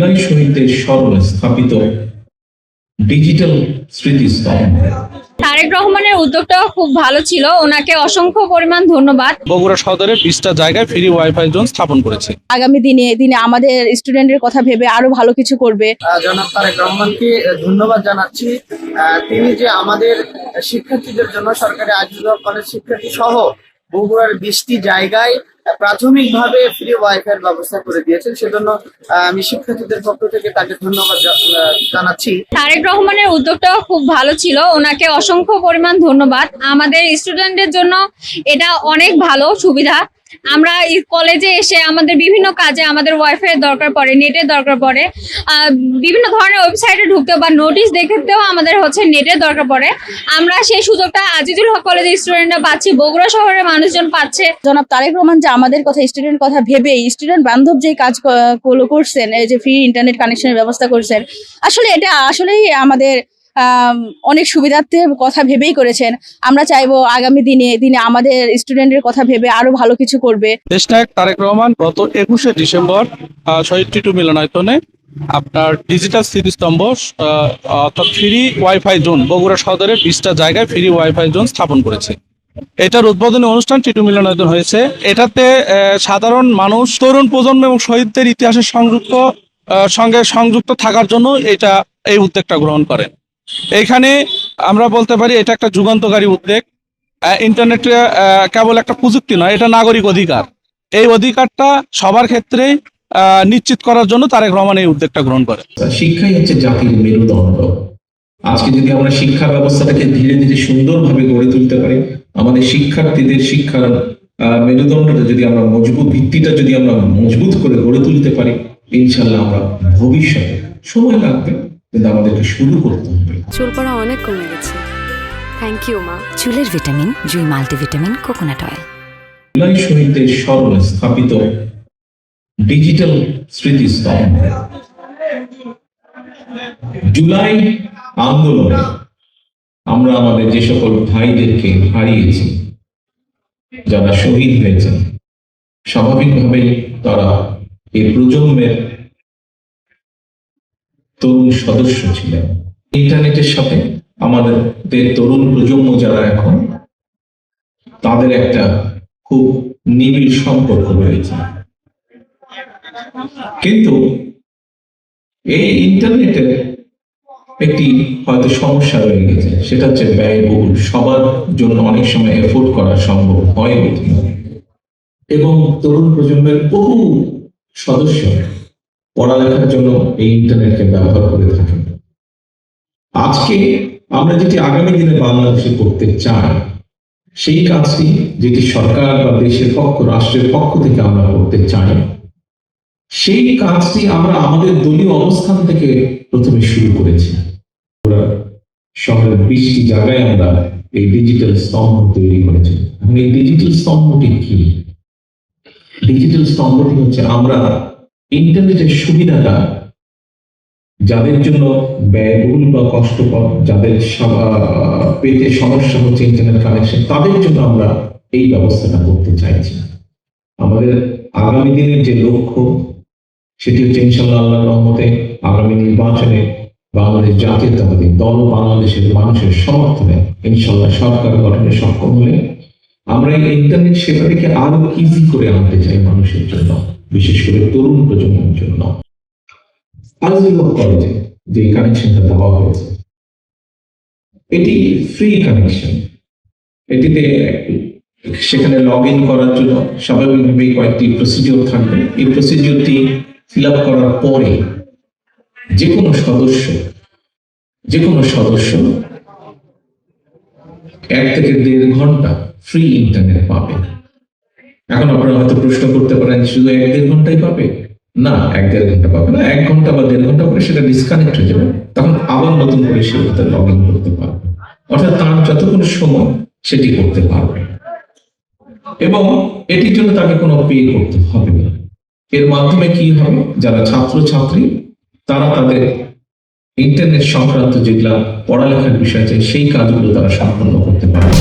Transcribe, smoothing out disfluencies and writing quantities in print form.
জুলাই শহীদদের স্মরণে স্থাপিত ডিজিটাল স্মৃতিস্তম্ভ। তারেক রহমানের উদ্যোগটা খুব ভালো ছিল, ওনাকে অসংখ্য পরিমাণ ধন্যবাদ। বগুড়া সদরে 20টা জায়গায় ফ্রি ওয়াইফাই জোন স্থাপন করেছে। আগামী দিনে আমাদের স্টুডেন্টের কথা ভেবে আরো ভালো কিছু করবে। জনাব তারেক রহমানকে ধন্যবাদ জানাচ্ছি। তিনি যে আমাদের শিক্ষার্থীদের জন্য সরকারি আজিজুল কলেজ শিক্ষার্থী সহ বগুড়ার 20টি জায়গায় প্রাথমিকভাবে ফ্রি ওয়াইফাই এর ব্যবস্থা করে দিয়েছেন, সেজন্য আমি শিক্ষার্থীদের পক্ষ থেকে তাকে ধন্যবাদ জানাচ্ছি। তারেক রহমানের উদ্যোগটা খুব ভালো ছিল, ওনাকে অসংখ্য পরিমাণ ধন্যবাদ। আমাদের স্টুডেন্টদের জন্য এটা অনেক ভালো সুবিধা। আমরা কলেজে এসে আমাদের বিভিন্ন কাজে আমাদের ওয়াইফাই এর দরকার পড়ে, নেটের দরকার পড়ে, বিভিন্ন ধরনের ওয়েবসাইটে ঢুকতেও বা নোটিশ দেখতেও আমাদের নেটের দরকার পড়ে। আমরা সেই সুযোগটা আজিজুল হক কলেজের স্টুডেন্টরা পাচ্ছি, বগুড়া শহরের মানুষজন পাচ্ছে। জনাব তারেক রহমান যে আমাদের কথা স্টুডেন্ট কথা ভেবে স্টুডেন্ট বান্ধব যে কাজ করছেন, এই যে ফ্রি ইন্টারনেট কানেকশনের ব্যবস্থা করছেন, আসলে এটা আসলেই আমাদের অনেক সুবিধার্থের কথা ভেবেই করেছেন। আমরা চাইবো আগামী দিনে আমাদের স্টুডেন্টের কথা ভেবে আরো ভালো কিছু করবে। দেশনায়ক তারেক রহমান গত 21শে ডিসেম্বর শহীদ টিটু মিলনায়তনে আপনার ডিজিটাল স্মৃতিস্তম্ভ অর্থাৎ ফ্রি ওয়াইফাই জোন বগুড়া সদরের 20টা জায়গায় ফ্রি ওয়াইফাই জোন স্থাপন করেছে। এটার উদ্বোধনী অনুষ্ঠান টিটু মিলনায়তন হয়েছে। এটাতে সাধারণ মানুষ, তরুণ প্রজন্ম এবং শহীদদের ইতিহাসের সঙ্গে সংযুক্ত থাকার জন্য এই উদ্যোগটা গ্রহণ করেন। এইখানে আমরা বলতে পারি এটা একটা যুগান্তকারী উদ্যোগ। ইন্টারনেট কেবল একটা প্রযুক্তি নয়, এটা নাগরিক অধিকার। এই অধিকারটা সবার ক্ষেত্রে নিশ্চিত করার জন্য তারেক রহমান এই উদ্যোগটা গ্রহণ করে। শিক্ষাই হচ্ছে জাতির মেরুদণ্ড। আজকে যদি আমরা শিক্ষা ব্যবস্থাটাকে ধীরে ধীরে সুন্দরভাবে গড়ে তুলতে পারি, আমাদের শিক্ষার্থীদের শিক্ষার মেরুদণ্ডটা যদি আমরা ভিত্তিটা যদি আমরা মজবুত করে গড়ে তুলতে পারি, ইনশাল্লাহ আমরা ভবিষ্যতে, সময় লাগবে কিন্তু আমাদেরকে শুরু করতে হবে। চুল পড়া অনেক কমে গেছে, থ্যাংক ইউ মা। চুলের ভিটামিন জুই মাল্টিভিটামিন কোকোনাট অয়েল। জুলাই শহীদদের স্মরণে স্থাপিত ডিজিটাল স্মৃতিস্তম্ভ। জুলাই আন্দোলনে আমরা আমাদের যে সকল ভাইদেরকে হারিয়েছি, যারা শহীদ হয়েছেন, স্বাভাবিকভাবেই তারা এই প্রজন্মের তরুণ সদস্য ছিলেন। ইন্টারনেটের সাথে আমাদের তরুণ প্রজন্ম যারা এখন, তাদের একটা খুব নিবিড় সম্পর্ক রয়েছে। কিন্তু এই ইন্টারনেটের একটি হয়তো সমস্যা রয়ে গেছে, সেটা হচ্ছে ব্যয়বহুল। সবার জন্য অনেক সময় এফোর্ড করা সম্ভব হয় না, এবং তরুণ প্রজন্মের বহু সদস্য পড়ালেখার জন্য এই ইন্টারনেটকে ব্যবহার করে থাকেন। আজকে আমরা যেটি আগামী দিনে বাংলাদেশে করতে চাই, সেই কাজটি যেটি সরকার বা দেশের রাষ্ট্রের পক্ষ থেকে আমরা করতে চাই, সেই কাজটি আমরা আমাদের দলীয় অবস্থান থেকে প্রথমে শুরু করেছি। শহরের 20টি জায়গায় আমরা এই ডিজিটাল স্তম্ভ তৈরি করেছি। এবং এই ডিজিটাল স্তম্ভটি কি? ডিজিটাল স্তম্ভটি হচ্ছে আমরা ইন্টারনেটের সুবিধাটা যাদের জন্য ব্যয়বহুল বা কষ্টকর, যাদের পেতে সমস্যা হচ্ছে ইন্টারনেট কানেকশন, তাদের জন্য আমরা এই ব্যবস্থাটা করতে চাইছি। আমাদের আগামী দিনের যে লক্ষ্য, সেটি হচ্ছে ইনশাআল্লাহ আল্লাহর রহমতে আগামী নির্বাচনে বাংলাদেশ জাতীয়তাবাদী দল বাংলাদেশের মানুষের সমর্থনে ইনশাআল্লাহ সরকার গঠনে সক্ষম হলে আমরা এই ইন্টারনেট সেবাটিকে আরো ইজি করে আনতে চাই মানুষের জন্য, বিশেষ করে তরুণ প্রজন্মের জন্য। আজিজুল হক কলেজে যে কানেকশনটা দেওয়া হয়েছে, এটি ফ্রি কানেকশন। এটিতে সেখানে লগ ইন করার জন্য স্বাভাবিকভাবেই কয়েকটি প্রসিডিওর থাকবে। এই প্রসিডিওরটি ফিল আপ করার পরে যে কোনো সদস্য 1 থেকে 1.5 ঘন্টা ফ্রি ইন্টারনেট পাবে। এখন আপনারা হয়তো প্রশ্ন করতে পারেন, শুধু 1-1.5 ঘন্টাই পাবে? না, 1-1.5 ঘন্টা পাবে না। 1 ঘন্টা বা 1.5 ঘন্টা পরে সেটা ডিসকানেক্ট হয়ে যাবে, তখন আবার নতুন করে সে লগ ইন করতে পারবে। অর্থাৎ তার যতক্ষণ সময় সেটি করতে পারবে, এবং এটির জন্য তাকে কোনো পে করতে হবে না। এর মাধ্যমে কি হবে, যারা ছাত্রছাত্রী তারা তাদের ইন্টারনেট সংক্রান্ত যেগুলা পড়ালেখার বিষয় আছে সেই কাজগুলো তারা সম্পন্ন করতে পারবে।